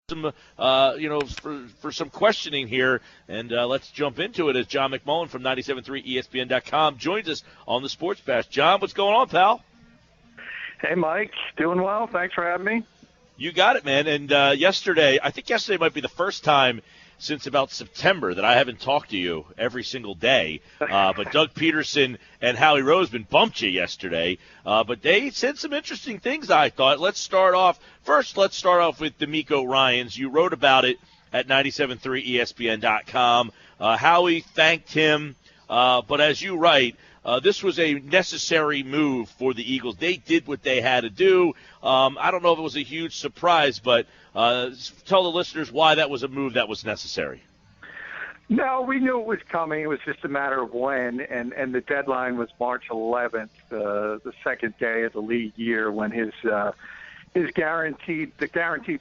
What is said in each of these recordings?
some, for some questioning here, and let's jump into it as John McMullen from 97.3 ESPN.com joins us on the Sports Bash. John, what's going on, pal? Hey, Mike. Doing well. Thanks for having me. You got it, man. And I think yesterday might be the first time since about September that I haven't talked to you every single day. But Doug Peterson and Howie Roseman bumped you yesterday. But they said some interesting things, I thought. Let's start off with DAmico Ryan's. You wrote about it at 97.3ESPN.com. Howie thanked him. But as you write, this was a necessary move for the Eagles. They did what they had to do. I don't know if it was a huge surprise, but tell the listeners why that was a move that was necessary. No, we knew it was coming. It was just a matter of when, and the deadline was March 11th, the second day of the league year, when his guaranteed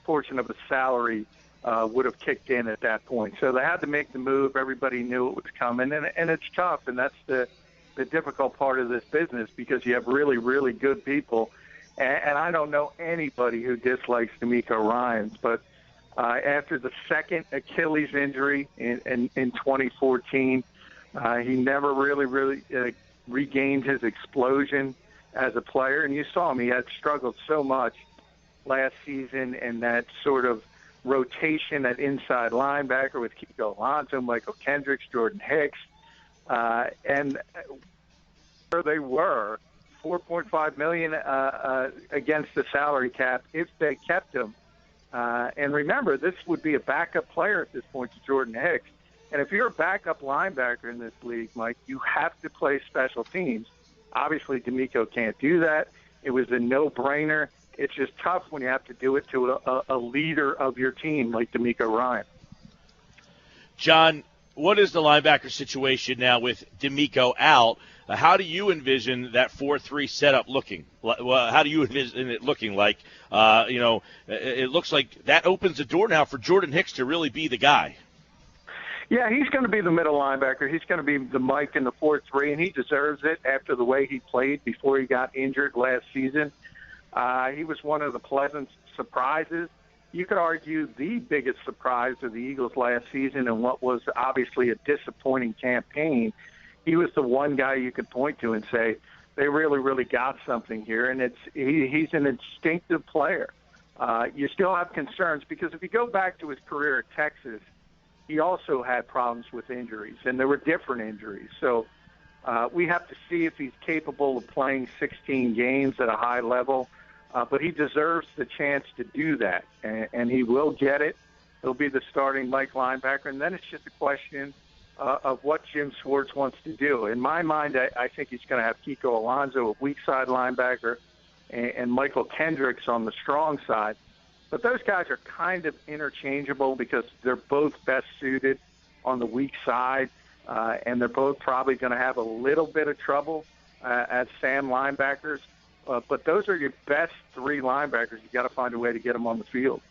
portion of his salary would have kicked in at that point. So they had to make the move. Everybody knew it was coming, and it's tough, and that's the difficult part of this business, because you have really, really good people. And I don't know anybody who dislikes DAmico Ryan, but after the second Achilles injury in 2014, he never really regained his explosion as a player. And you saw him; he had struggled so much last season, and that sort of rotation at inside linebacker with Kiko Alonso, Michael Kendricks, Jordan Hicks, and where they were, $4.5 million against the salary cap if they kept him. And remember, this would be a backup player at this point to Jordan Hicks. And if you're a backup linebacker in this league, Mike, you have to play special teams. Obviously, DAmico can't do that. It was a no-brainer. It's just tough when you have to do it to a leader of your team like DAmico Ryan. John, what is the linebacker situation now with DAmico out? How do you envision that 4-3 setup looking? How do you envision it looking like? It looks like that opens the door now for Jordan Hicks to really be the guy. Yeah, he's going to be the middle linebacker. He's going to be the Mike in the 4-3, and he deserves it after the way he played before he got injured last season. He was one of the pleasant surprises. You could argue the biggest surprise of the Eagles last season, and what was obviously a disappointing campaign. He was the one guy you could point to and say, they really, really got something here, and he's an instinctive player. You still have concerns, because if you go back to his career at Texas, he also had problems with injuries, and there were different injuries. So we have to see if he's capable of playing 16 games at a high level, but he deserves the chance to do that, and he will get it. He'll be the starting Mike linebacker, and then it's just a question of what Jim Schwartz wants to do. In my mind, I think he's going to have Kiko Alonso, a weak side linebacker, and Michael Kendricks on the strong side. But those guys are kind of interchangeable, because they're both best suited on the weak side, and they're both probably going to have a little bit of trouble as Sam linebackers. But those are your best three linebackers. You've got to find a way to get them on the field.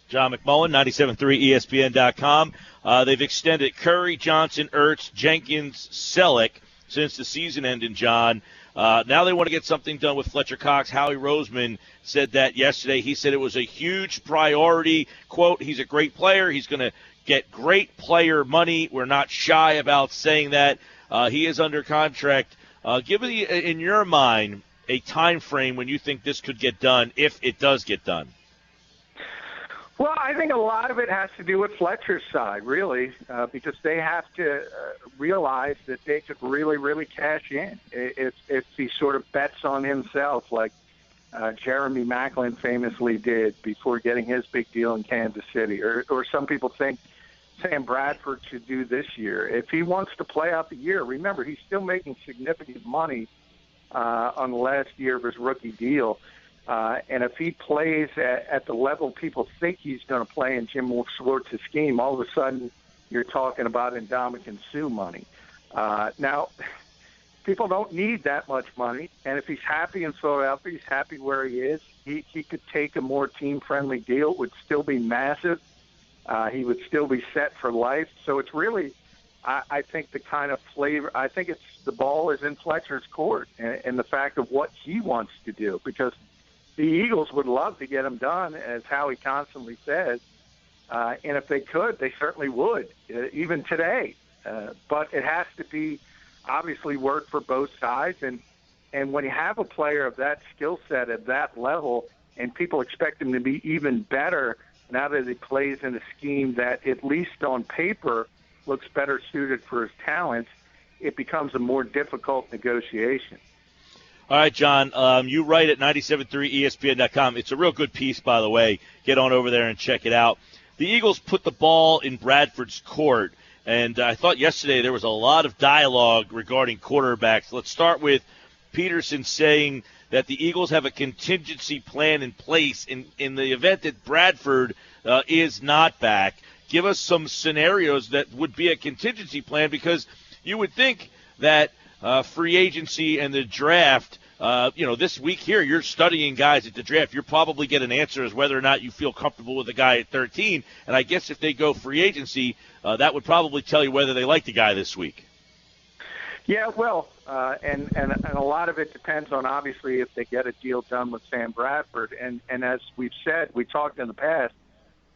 John McMullen, 97.3 ESPN.com. They've extended Curry, Johnson, Ertz, Jenkins, Selleck since the season ended, John. Now they want to get something done with Fletcher Cox. Howie Roseman said that yesterday. He said it was a huge priority. Quote, he's a great player. He's going to get great player money. We're not shy about saying that. He is under contract. Give me, in your mind, a time frame when you think this could get done, if it does get done. Well, I think a lot of it has to do with Fletcher's side, really, because they have to realize that they could really, really cash in if he sort of bets on himself, like Jeremy Maclin famously did before getting his big deal in Kansas City, or some people think Sam Bradford should do this year. If he wants to play out the year, remember, he's still making significant money on the last year of his rookie deal. And if he plays at the level people think he's going to play in Jim Schwartz's scheme, all of a sudden you're talking about Ndamukong Suh money. Now, people don't need that much money, and if he's happy in Philadelphia, he's happy where he is, he could take a more team-friendly deal. It would still be massive. He would still be set for life. So it's really, I think, the kind of flavor. I think it's the ball is in Fletcher's court, and the fact of what he wants to do, because the Eagles would love to get him done, as Howie constantly says, And if they could, they certainly would, even today. But it has to be obviously work for both sides. And when you have a player of that skill set at that level and people expect him to be even better now that he plays in a scheme that, at least on paper, looks better suited for his talents, it becomes a more difficult negotiation. All right, John, you write at 973ESPN.com. It's a real good piece, by the way. Get on over there and check it out. The Eagles put the ball in Bradford's court, and I thought yesterday there was a lot of dialogue regarding quarterbacks. Let's start with Peterson saying that the Eagles have a contingency plan in place in the event that Bradford is not back. Give us some scenarios that would be a contingency plan, because you would think that free agency and the draft, this week here, you're studying guys at the draft. You'll probably get an answer as whether or not you feel comfortable with the guy at 13. And I guess if they go free agency, that would probably tell you whether they like the guy this week. Yeah, well, and a lot of it depends on, obviously, if they get a deal done with Sam Bradford. And as we've said, we talked in the past,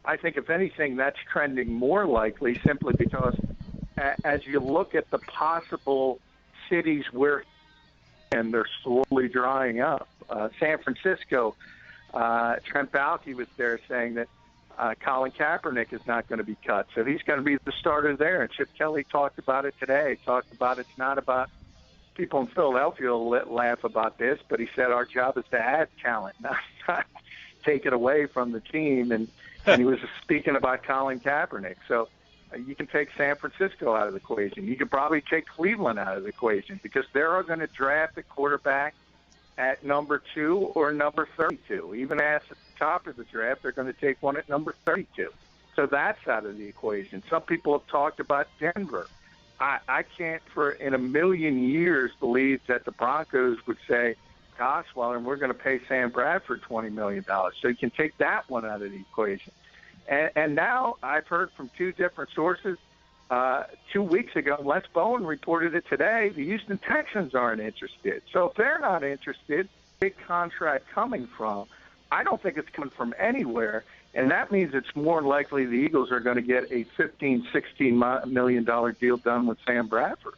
I think, if anything, that's trending more likely, simply because as you look at the possible cities where and they're slowly drying up. San Francisco, Trent Baalke was there saying that Colin Kaepernick is not going to be cut, so he's going to be the starter there. And Chip Kelly talked about it today. Talked about it's not about people in Philadelphia will laugh about this, but he said our job is to add talent, not take it away from the team. And he was speaking about Colin Kaepernick. So you can take San Francisco out of the equation. You could probably take Cleveland out of the equation, because they're going to draft a quarterback at number 2 or number 32. Even at the top of the draft, they're going to take one at number 32. So that's out of the equation. Some people have talked about Denver. I can't in a million years believe that the Broncos would say, gosh, well, and we're going to pay Sam Bradford $20 million. So you can take that one out of the equation. And now I've heard from 2 different sources. 2 weeks ago, Les Bowen reported it today, the Houston Texans aren't interested. So if they're not interested, big contract coming from, I don't think it's coming from anywhere. And that means it's more likely the Eagles are going to get a $15, $16 million deal done with Sam Bradford.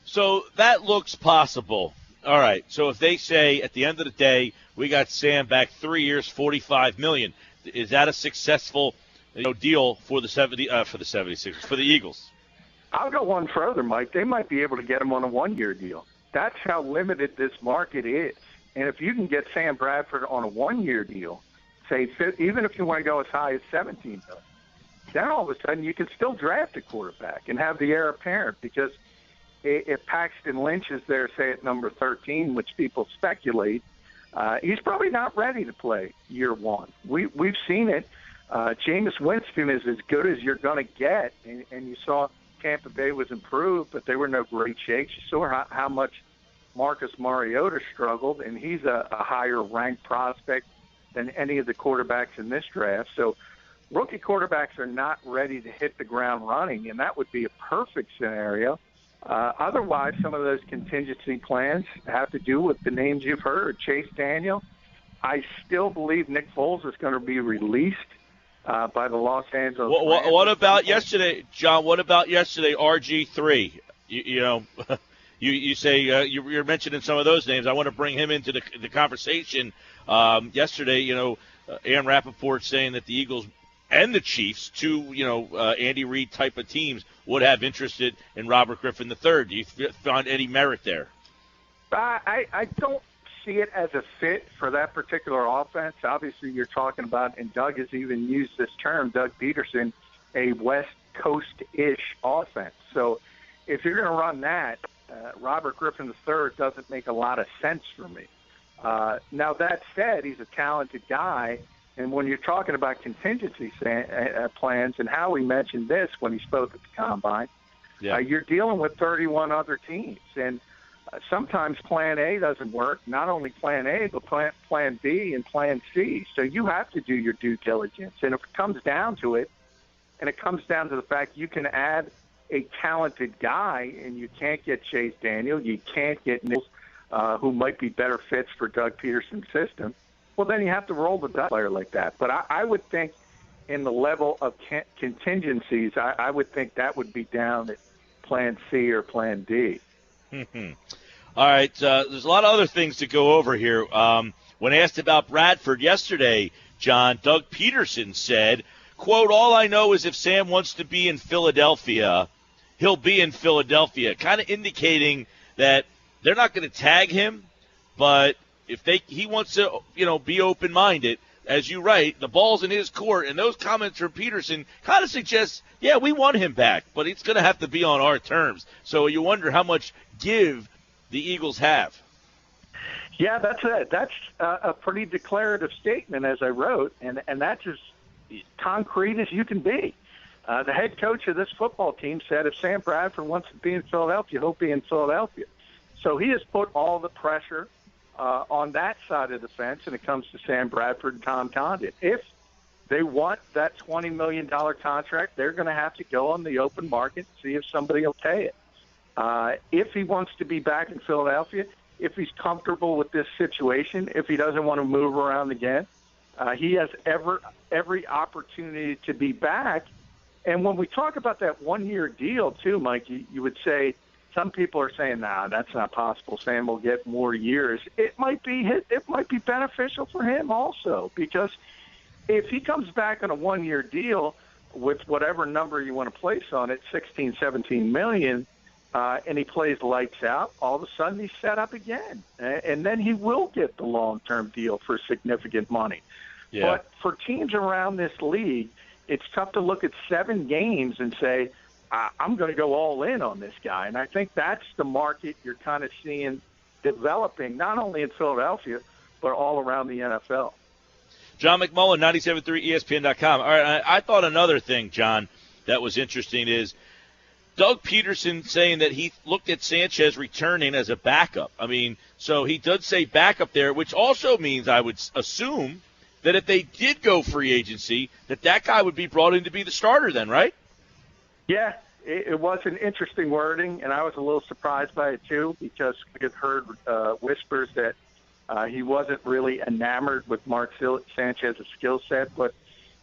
So that looks possible. All right. So if they say at the end of the day, we got Sam back 3 years, $45 million, is that a successful deal for the 76ers, for the Eagles? I'll go one further, Mike. They might be able to get him on a 1-year deal. That's how limited this market is. And if you can get Sam Bradford on a 1-year deal, say, even if you want to go as high as $17 million, then all of a sudden you can still draft a quarterback and have the heir apparent, because if Paxton Lynch is there, say, at number 13, which people speculate, he's probably not ready to play year 1. We've seen it. Jameis Winston is as good as you're going to get, and you saw Tampa Bay was improved, but they were no great shakes. You saw how much Marcus Mariota struggled, and he's a higher-ranked prospect than any of the quarterbacks in this draft. So rookie quarterbacks are not ready to hit the ground running, and that would be a perfect scenario. Otherwise, some of those contingency plans have to do with the names you've heard. Chase Daniel, I still believe Nick Foles is going to be released by the Los Angeles Rams. What about yesterday, John? What about yesterday, RG3? You say you're mentioning some of those names. I want to bring him into the conversation. Yesterday, Aaron Rappaport saying that the Eagles and the Chiefs, 2 Andy Reid type of teams, would have interested in Robert Griffin III. Do you find any merit there? I don't see it as a fit for that particular offense. Obviously, you're talking about, and Doug has even used this term, Doug Peterson, a West Coast-ish offense. So if you're going to run that, Robert Griffin III doesn't make a lot of sense for me. Now, that said, he's a talented guy, and when you're talking about contingency plans, and Howie mentioned this when he spoke at the Combine, you're dealing with 31 other teams, and sometimes Plan A doesn't work, not only Plan A, but Plan B and Plan C. So you have to do your due diligence, and if it comes down to it, and it comes down to the fact you can add a talented guy, and you can't get Chase Daniel, you can't get Nichols, who might be better fits for Doug Peterson's system, well, then you have to roll the dice player like that. But I would think in the level of contingencies, I would think that would be down at Plan C or Plan D. Mm-hmm. All right, there's a lot of other things to go over here. When asked about Bradford yesterday, John, Doug Peterson said, quote, "All I know is if Sam wants to be in Philadelphia, he'll be in Philadelphia," kind of indicating that they're not going to tag him, but if he wants to, be open-minded, as you write, the ball's in his court, and those comments from Peterson kind of suggest, yeah, we want him back, but it's going to have to be on our terms. So you wonder how much give the Eagles have. Yeah, that's a pretty declarative statement, as I wrote, and that's as concrete as you can be. The head coach of this football team said if Sam Bradford wants to be in Philadelphia, he'll be in Philadelphia. So he has put all the pressure on that side of the fence when it comes to Sam Bradford and Tom Condon. If they want that $20 million contract, they're going to have to go on the open market and see if somebody will pay it. If he wants to be back in Philadelphia, if he's comfortable with this situation, if he doesn't want to move around again, he has every opportunity to be back. And when we talk about that one-year deal, too, Mike, you would say some people are saying, nah, that's not possible. Sam will get more years. It might be beneficial for him also, because if he comes back on a one-year deal with whatever number you want to place on it, 16, 17 million, and he plays lights out, all of a sudden he's set up again. And then he will get the long-term deal for significant money. Yeah. But for teams around this league, it's tough to look at 7 games and say, I'm going to go all in on this guy. And I think that's the market you're kind of seeing developing, not only in Philadelphia, but all around the NFL. John McMullen, 97.3 ESPN.com. All right, I thought another thing, John, that was interesting is Doug Peterson saying that he looked at Sanchez returning as a backup. I mean, so he does say backup there, which also means I would assume that if they did go free agency, that guy would be brought in to be the starter then, right? Yeah, it was an interesting wording, and I was a little surprised by it too, because I had heard whispers that he wasn't really enamored with Mark Sanchez's skill set. But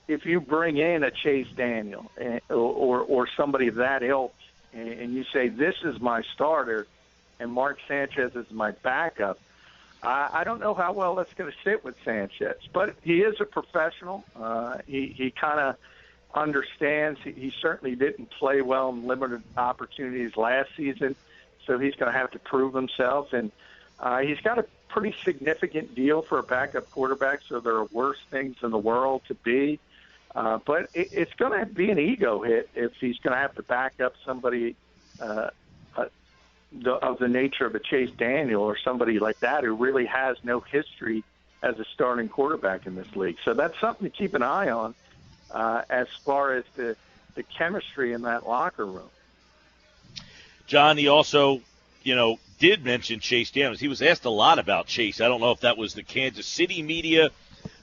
if you bring in a Chase Daniel or somebody of that ilk, and you say, this is my starter and Mark Sanchez is my backup, I don't know how well that's going to sit with Sanchez. But he is a professional. He kind of understands. He certainly didn't play well in limited opportunities last season, so he's going to have to prove himself. And he's got a pretty significant deal for a backup quarterback, so there are worse things in the world to be. But it's going to be an ego hit if he's going to have to back up somebody of the nature of a Chase Daniel or somebody like that who really has no history as a starting quarterback in this league. So that's something to keep an eye on as far as the chemistry in that locker room. John, he also, did mention Chase Daniels. He was asked a lot about Chase. I don't know if that was the Kansas City media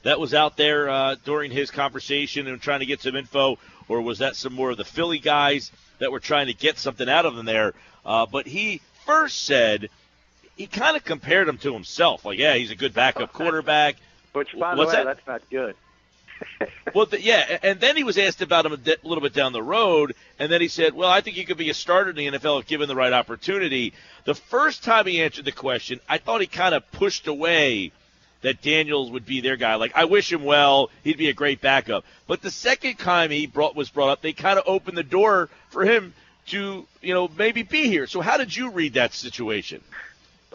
that was out there during his conversation and trying to get some info, or was that some more of the Philly guys that were trying to get something out of him there? But he first said he kind of compared him to himself. Like, yeah, he's a good backup quarterback. Which, by the way, that's not good. Well, and then he was asked about him a little bit down the road, and then he said, well, I think he could be a starter in the NFL if given the right opportunity. The first time he answered the question, I thought he kind of pushed away that Daniels would be their guy. Like, I wish him well. He'd be a great backup. But the second time was brought up, they kind of opened the door for him to, maybe be here. So how did you read that situation?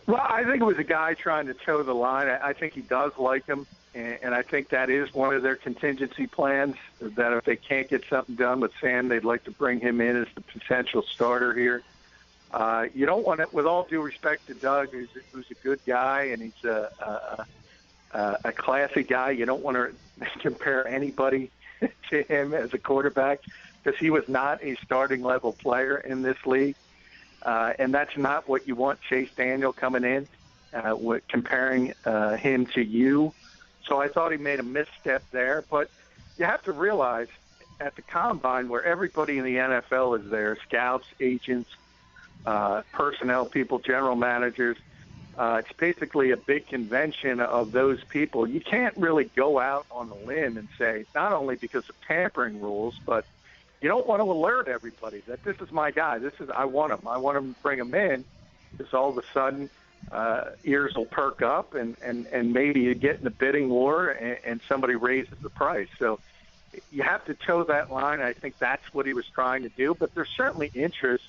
Well, I think it was a guy trying to toe the line. I think he does like him, and I think that is one of their contingency plans, that if they can't get something done with Sam, they'd like to bring him in as the potential starter here. You don't want to, with all due respect to Doug, who's a good guy, and he's a classy guy. You don't want to compare anybody to him as a quarterback, because he was not a starting level player in this league. And that's not what you want Chase Daniel coming in, comparing him to you. So I thought he made a misstep there. But you have to realize at the Combine, where everybody in the NFL is there, scouts, agents, personnel people, general managers, It's basically a big convention of those people. You can't really go out on a limb and say, not only because of tampering rules, but you don't want to alert everybody that this is my guy. I want him. I want him to bring him in, because all of a sudden ears will perk up and maybe you get in a bidding war and somebody raises the price. So you have to toe that line. I think that's what he was trying to do. But there's certainly interest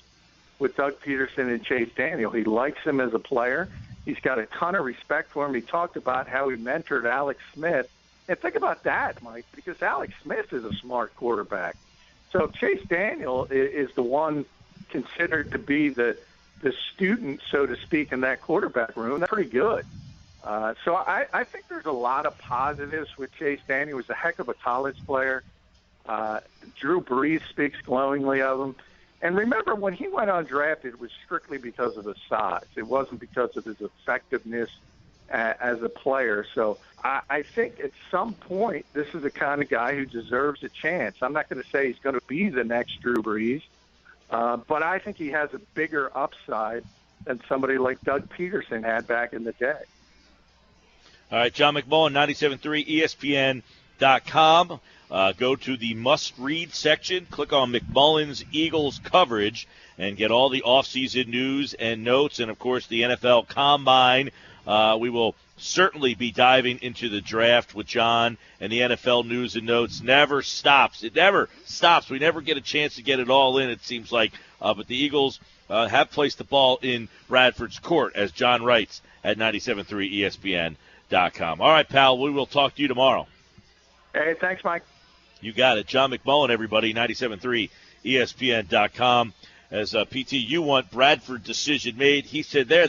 with Doug Peterson and Chase Daniel. He likes him as a player. He's got a ton of respect for him. He talked about how he mentored Alex Smith. And think about that, Mike, because Alex Smith is a smart quarterback. So Chase Daniel is the one considered to be the student, so to speak, in that quarterback room. That's pretty good. So I think there's a lot of positives with Chase Daniel. He was a heck of a college player. Drew Brees speaks glowingly of him. And remember, when he went undrafted, it was strictly because of his size. It wasn't because of his effectiveness as a player. So I think at some point, this is the kind of guy who deserves a chance. I'm not going to say he's going to be the next Drew Brees, but I think he has a bigger upside than somebody like Doug Peterson had back in the day. All right, John McMullen, 97.3 ESPN.com. Go to the must-read section, click on McMullen's Eagles coverage, and get all the off-season news and notes, and, of course, the NFL Combine. We will certainly be diving into the draft with John, and the NFL news and notes never stops. It never stops. We never get a chance to get it all in, it seems like. But the Eagles have placed the ball in Bradford's court, as John writes at 97.3 ESPN.com. All right, pal, we will talk to you tomorrow. Hey, thanks, Mike. You got it. John McMullen, everybody, 97.3 ESPN.com. As PT, you want Bradford decision made. He said there.